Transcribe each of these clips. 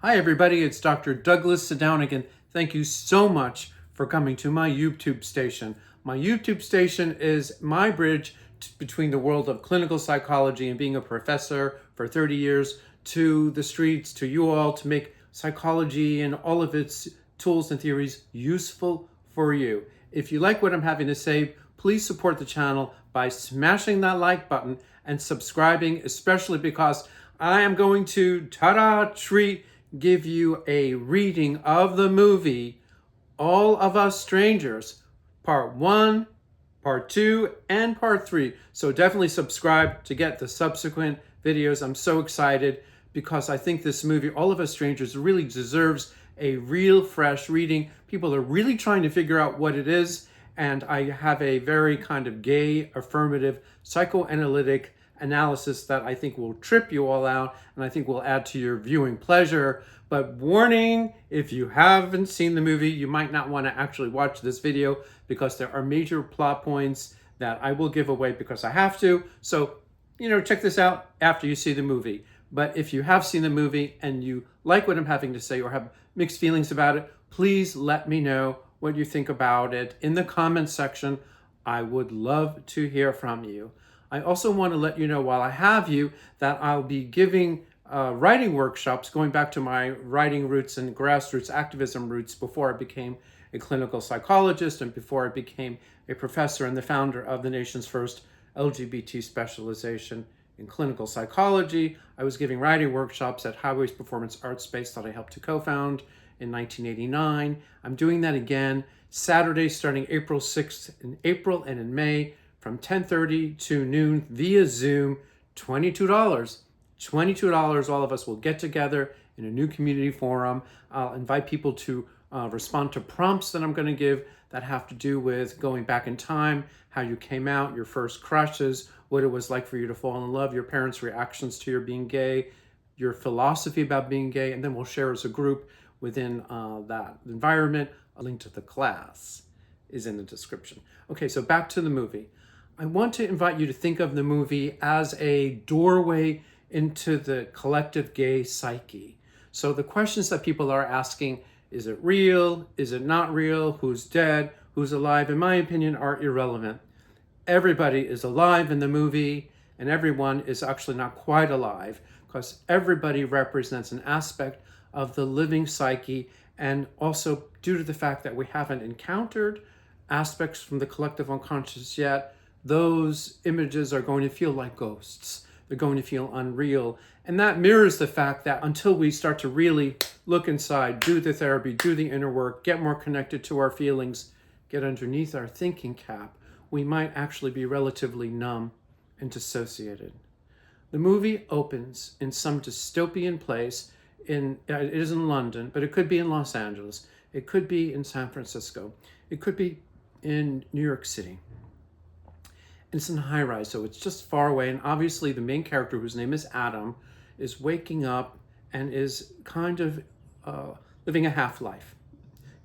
Hi everybody, it's Dr. Douglas Sedownigan. Thank you so much for coming to my YouTube station. My YouTube station is my bridge between the world of clinical psychology and being a professor for 30 years to the streets, to you all, to make psychology and all of its tools and theories useful for you. If you like what I'm having to say, please support the channel by smashing that like button and subscribing, especially because I am going to, give you a reading of the movie All of Us Strangers, Part 1, Part 2, and Part 3. So definitely subscribe to get the subsequent videos. I'm so excited because I think this movie, All of Us Strangers, really deserves a real fresh reading. People are really trying to figure out what it is, and I have a very kind of gay-affirmative psychoanalytic analysis that I think will trip you all out and I think will add to your viewing pleasure. But warning, if you haven't seen the movie, you might not want to actually watch this video because there are major plot points that I will give away because I have to. So, check this out after you see the movie. But if you have seen the movie and you like what I'm having to say or have mixed feelings about it, please let me know what you think about it in the comments section. I would love to hear from you. I also want to let you know while I have you that I'll be giving writing workshops going back to my writing roots and grassroots activism roots before I became a clinical psychologist and before I became a professor and the founder of the nation's first LGBT specialization in clinical psychology. I was giving writing workshops at Highways Performance Art Space that I helped to co-found in 1989. I'm doing that again Saturday starting April 6th in April and in May from 10:30 to noon via Zoom, $22. $22, all of us will get together in a new community forum. I'll invite people to respond to prompts that I'm going to give that have to do with going back in time, how you came out, your first crushes, what it was like for you to fall in love, your parents' reactions to your being gay, your philosophy about being gay, and then we'll share as a group within that environment. A link to the class is in the description. Okay, so back to the movie. I want to invite you to think of the movie as a doorway into the collective gay psyche. So the questions that people are asking, is it real? Is it not real? Who's dead? Who's alive? In my opinion, are irrelevant. Everybody is alive in the movie, and everyone is actually not quite alive because everybody represents an aspect of the living psyche, and also due to the fact that we haven't encountered aspects from the collective unconscious yet, those images are going to feel like ghosts. They're going to feel unreal. And that mirrors the fact that until we start to really look inside, do the therapy, do the inner work, get more connected to our feelings, get underneath our thinking cap, we might actually be relatively numb and dissociated. The movie opens in some dystopian place. It is in London, but it could be in Los Angeles. It could be in San Francisco. It could be in New York City. It's in a high rise, so it's just far away. And obviously the main character, whose name is Adam, is waking up and is kind of living a half-life.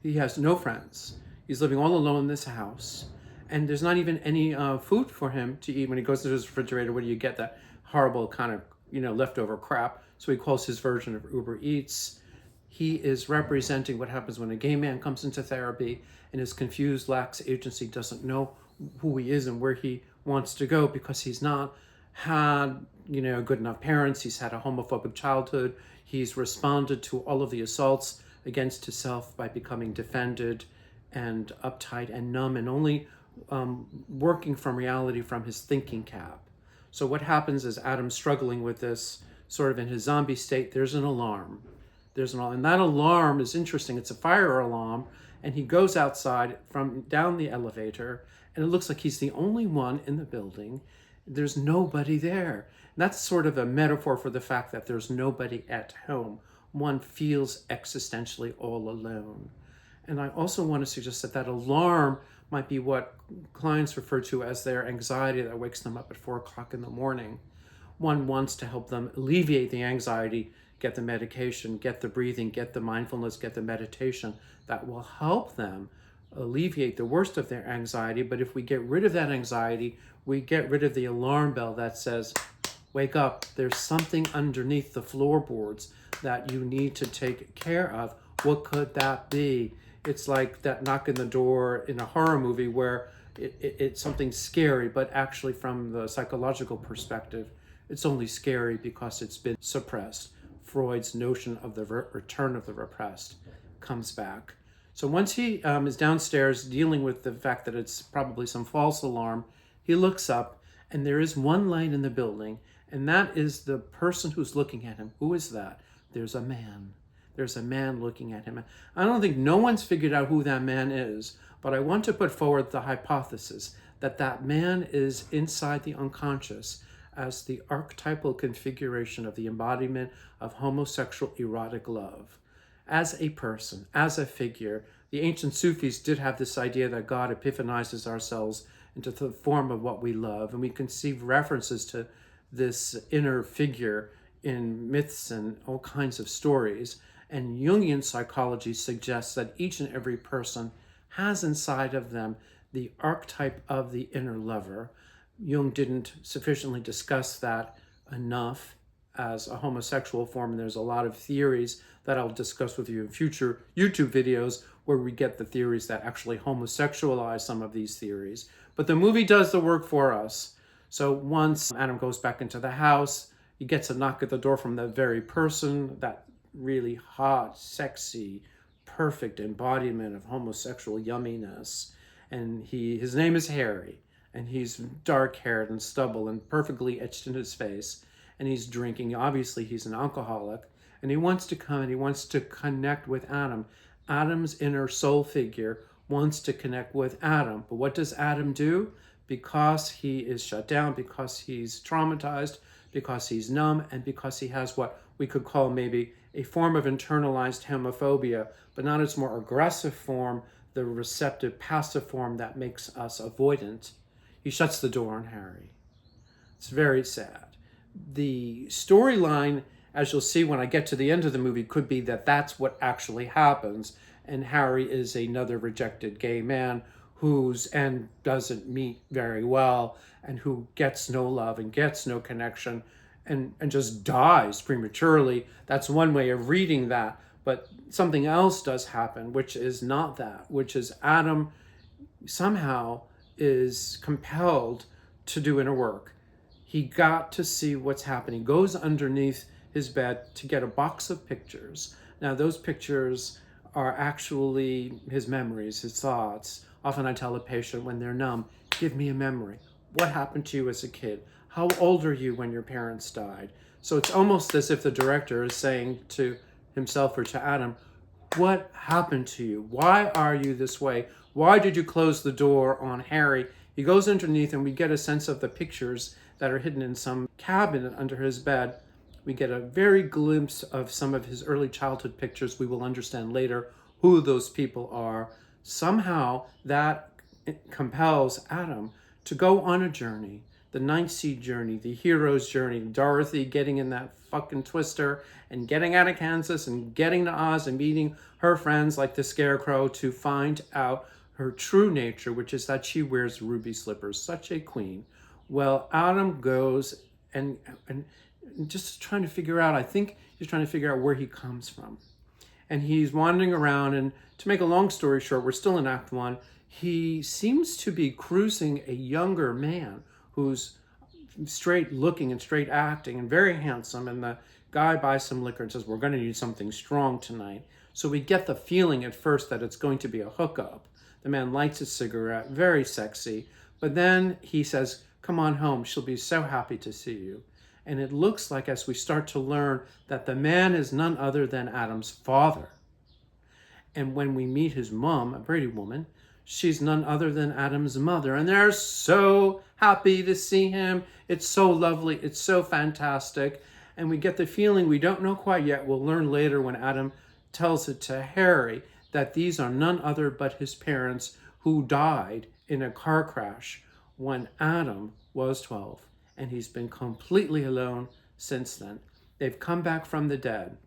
He has no friends. He's living all alone in this house. And there's not even any food for him to eat. When he goes to his refrigerator, what do you get? That horrible kind of, leftover crap. So he calls his version of Uber Eats. He is representing what happens when a gay man comes into therapy and is confused, lacks agency, doesn't know who he is and where he wants to go because he's not had, good enough parents. He's had a homophobic childhood. He's responded to all of the assaults against himself by becoming defended and uptight and numb and only working from reality from his thinking cap. So what happens is Adam's struggling with this sort of in his zombie state. There's an alarm. And that alarm is interesting. It's a fire alarm. And he goes outside from down the elevator, and it looks like he's the only one in the building. There's nobody there. And that's sort of a metaphor for the fact that there's nobody at home. One feels existentially all alone. And I also want to suggest that alarm might be what clients refer to as their anxiety that wakes them up at 4 o'clock in the morning. One wants to help them alleviate the anxiety, get the medication, get the breathing, get the mindfulness, get the meditation that will help them alleviate the worst of their anxiety. But if we get rid of that anxiety, we get rid of the alarm bell that says, wake up, there's something underneath the floorboards that you need to take care of. What could that be? It's like that knock in the door in a horror movie where it's something scary, but actually from the psychological perspective, it's only scary because it's been suppressed. Freud's notion of the return of the repressed comes back. So once he is downstairs dealing with the fact that it's probably some false alarm, he looks up and there is one light in the building, and that is the person who's looking at him. Who is that? There's a man. There's a man looking at him. I don't think no one's figured out who that man is, but I want to put forward the hypothesis that that man is inside the unconscious as the archetypal configuration of the embodiment of homosexual erotic love. As a person, as a figure, the ancient Sufis did have this idea that God epiphanizes ourselves into the form of what we love, and we conceive references to this inner figure in myths and all kinds of stories. And Jungian psychology suggests that each and every person has inside of them the archetype of the inner lover. Jung didn't sufficiently discuss that enough as a homosexual form, and there's a lot of theories that I'll discuss with you in future YouTube videos where we get the theories that actually homosexualize some of these theories. But the movie does the work for us. So once Adam goes back into the house, he gets a knock at the door from the very person, that really hot, sexy, perfect embodiment of homosexual yumminess. And his name is Harry, and he's dark-haired and stubble and perfectly etched in his face, and he's drinking. Obviously, he's an alcoholic, and he wants to come and he wants to connect with Adam. Adam's inner soul figure wants to connect with Adam. But what does Adam do? Because he is shut down, because he's traumatized, because he's numb, and because he has what we could call maybe a form of internalized homophobia, but not its more aggressive form, the receptive, passive form that makes us avoidant. He shuts the door on Harry. It's very sad. The storyline, as you'll see when I get to the end of the movie, could be that that's what actually happens, and Harry is another rejected gay man whose end doesn't meet very well, and who gets no love and gets no connection, and just dies prematurely. That's one way of reading that. But something else does happen, which is not that, which is Adam somehow is compelled to do inner work. He got to see what's happening. He goes underneath his bed to get a box of pictures. Now, those pictures are actually his memories, his thoughts. Often I tell a patient when they're numb, give me a memory. What happened to you as a kid? How old are you when your parents died? So it's almost as if the director is saying to himself or to Adam, what happened to you? Why are you this way? Why did you close the door on Harry? He goes underneath and we get a sense of the pictures that are hidden in some cabinet under his bed. We get a very glimpse of some of his early childhood pictures. We will understand later who those people are. Somehow that compels Adam to go on a journey, the Ninth Sea journey, the hero's journey, Dorothy getting in that fucking twister and getting out of Kansas and getting to Oz and meeting her friends like the Scarecrow to find out her true nature, which is that she wears ruby slippers, such a queen. Well, Adam goes and just trying to figure out, I think he's trying to figure out where he comes from. And he's wandering around, and to make a long story short, we're still in Act 1, he seems to be cruising a younger man who's straight looking and straight acting and very handsome, and the guy buys some liquor and says, we're going to need something strong tonight. So we get the feeling at first that it's going to be a hookup. The man lights a cigarette, very sexy, but then he says, come on home, she'll be so happy to see you. And it looks like, as we start to learn, that the man is none other than Adam's father. And when we meet his mom, a Brady woman, she's none other than Adam's mother. And they're so happy to see him. It's so lovely. It's so fantastic. And we get the feeling, we don't know quite yet, we'll learn later when Adam tells it to Harry, that these are none other but his parents who died in a car crash when Adam was 12. And he's been completely alone since then. They've come back from the dead.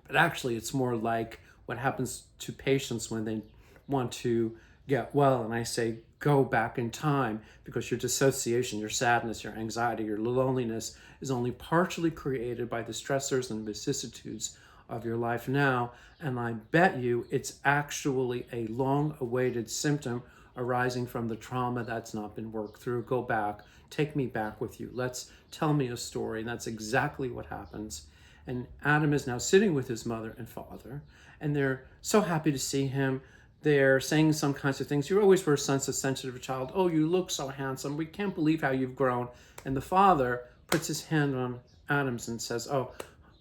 But actually, it's more like what happens to patients when they want to get well. And I say, go back in time, because your dissociation, your sadness, your anxiety, your loneliness is only partially created by the stressors and vicissitudes of your life now. And I bet you it's actually a long-awaited symptom arising from the trauma that's not been worked through. Go back, take me back with you. Let's tell me a story. And that's exactly what happens. And Adam is now sitting with his mother and father, and they're so happy to see him. They're saying some kinds of things. You always were a sensitive child. Oh, you look so handsome. We can't believe how you've grown. And the father puts his hand on Adam's and says, oh,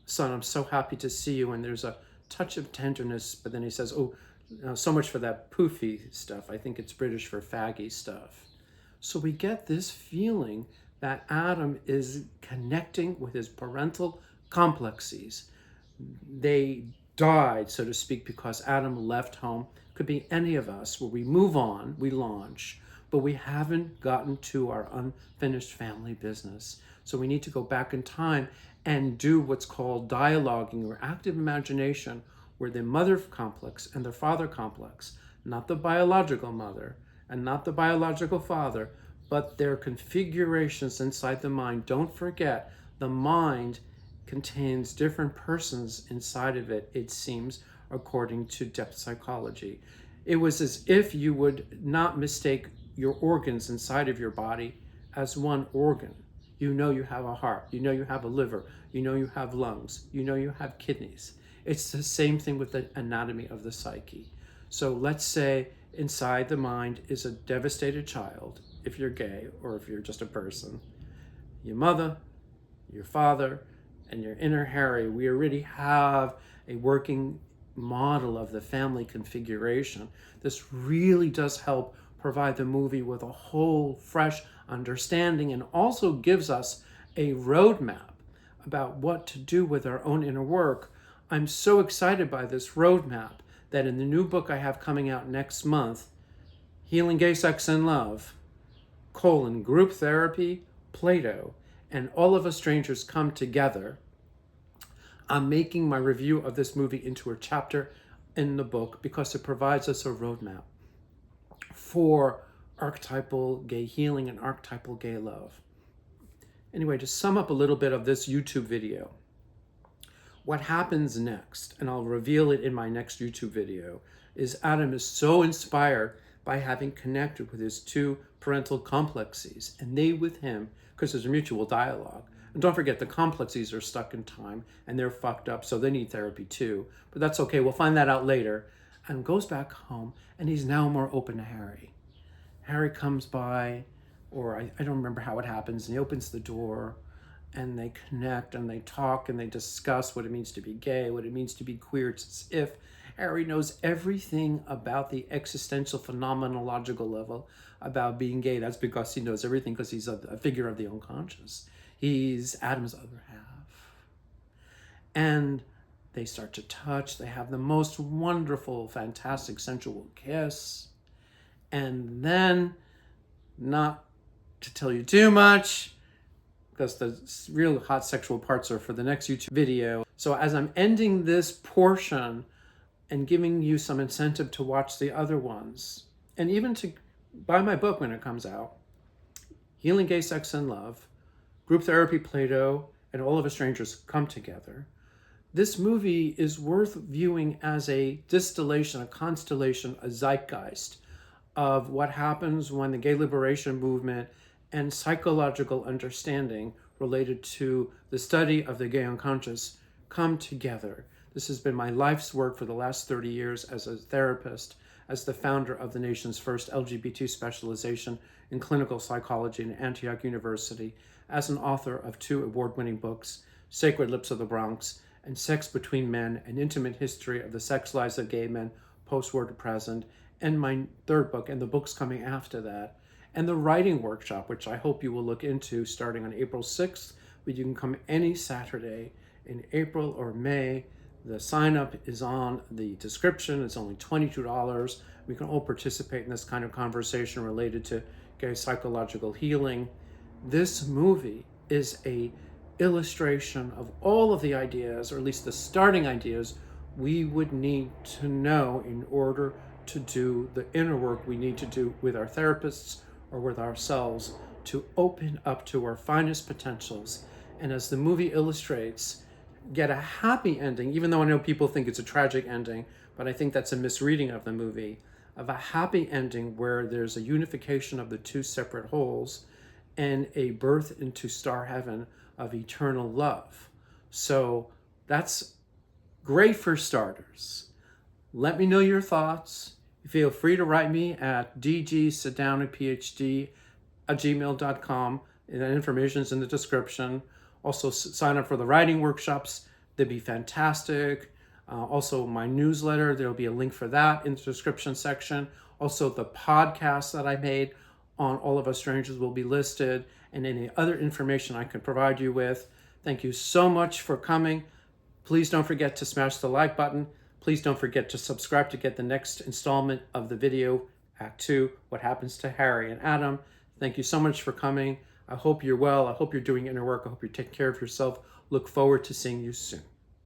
son, I'm so happy to see you. And there's a touch of tenderness, but then he says, oh, so much for that poofy stuff. I think it's British for faggy stuff. So we get this feeling that Adam is connecting with his parental complexes. They died, so to speak, because Adam left home. Could be any of us, where we move on, we launch, but we haven't gotten to our unfinished family business. So we need to go back in time and do what's called dialoguing or active imagination, where the mother complex and the father complex, not the biological mother and not the biological father, but their configurations inside the mind. Don't forget, the mind contains different persons inside of it, it seems, according to depth psychology. It was as if you would not mistake your organs inside of your body as one organ. You know you have a heart, you know you have a liver, you know you have lungs, you know you have kidneys. It's the same thing with the anatomy of the psyche. So let's say inside the mind is a devastated child, if you're gay or if you're just a person. Your mother, your father, and your inner Harry, we already have a working model of the family configuration. This really does help provide the movie with a whole fresh understanding, and also gives us a roadmap about what to do with our own inner work. I'm so excited by this roadmap that in the new book I have coming out next month, Healing Gay Sex and Love, Group Therapy, Plato, and All of Us Strangers Come Together, I'm making my review of this movie into a chapter in the book because it provides us a roadmap for archetypal gay healing and archetypal gay love. Anyway, to sum up a little bit of this YouTube video, what happens next, and I'll reveal it in my next YouTube video, is Adam is so inspired by having connected with his two parental complexes, and they with him, because there's a mutual dialogue. And don't forget, the complexes are stuck in time and they're fucked up, so they need therapy too. But that's okay, we'll find that out later. And goes back home, and he's now more open to Harry. Harry comes by, or I don't remember how it happens, and he opens the door, and they connect, and they talk, and they discuss what it means to be gay, what it means to be queer. It's as if Harry knows everything about the existential phenomenological level about being gay. That's because he knows everything, because he's a figure of the unconscious. He's Adam's other half. And they start to touch. They have the most wonderful, fantastic, sensual kiss. And then, not to tell you too much, because the real hot sexual parts are for the next YouTube video. So as I'm ending this portion and giving you some incentive to watch the other ones, and even to buy my book when it comes out, Healing Gay Sex and Love, Group Therapy, Plato, and All of Us Strangers Come Together, this movie is worth viewing as a distillation, a constellation, a zeitgeist of what happens when the gay liberation movement and psychological understanding related to the study of the gay unconscious come together. This has been my life's work for the last 30 years as a therapist, as the founder of the nation's first LGBT specialization in clinical psychology in Antioch University, as an author of 2 award-winning books, Sacred Lips of the Bronx and Sex Between Men, An Intimate History of the Sex Lives of Gay Men, Post-War to Present, and my 3rd book, and the books coming after that, and the writing workshop, which I hope you will look into starting on April 6th, but you can come any Saturday in April or May. The sign-up is on the description. It's only $22. We can all participate in this kind of conversation related to gay psychological healing. This movie is a illustration of all of the ideas, or at least the starting ideas, we would need to know in order to do the inner work we need to do with our therapists or with ourselves to open up to our finest potentials. And as the movie illustrates, get a happy ending, even though I know people think it's a tragic ending, but I think that's a misreading of the movie, of a happy ending where there's a unification of the two separate wholes and a birth into star heaven of eternal love. So that's great for starters. Let me know your thoughts. Feel free to write me at dgsitdownphd@gmail.com. That information is in the description. Also, sign up for the writing workshops. They'd be fantastic. Also, my newsletter, there'll be a link for that in the description section. Also, the podcast that I made on All of Us Strangers will be listed, and any other information I can provide you with. Thank you so much for coming. Please don't forget to smash the like button. Please don't forget to subscribe to get the next installment of the video, Act 2, What Happens to Harry and Adam. Thank you so much for coming. I hope you're well. I hope you're doing inner work. I hope you're taking care of yourself. Look forward to seeing you soon.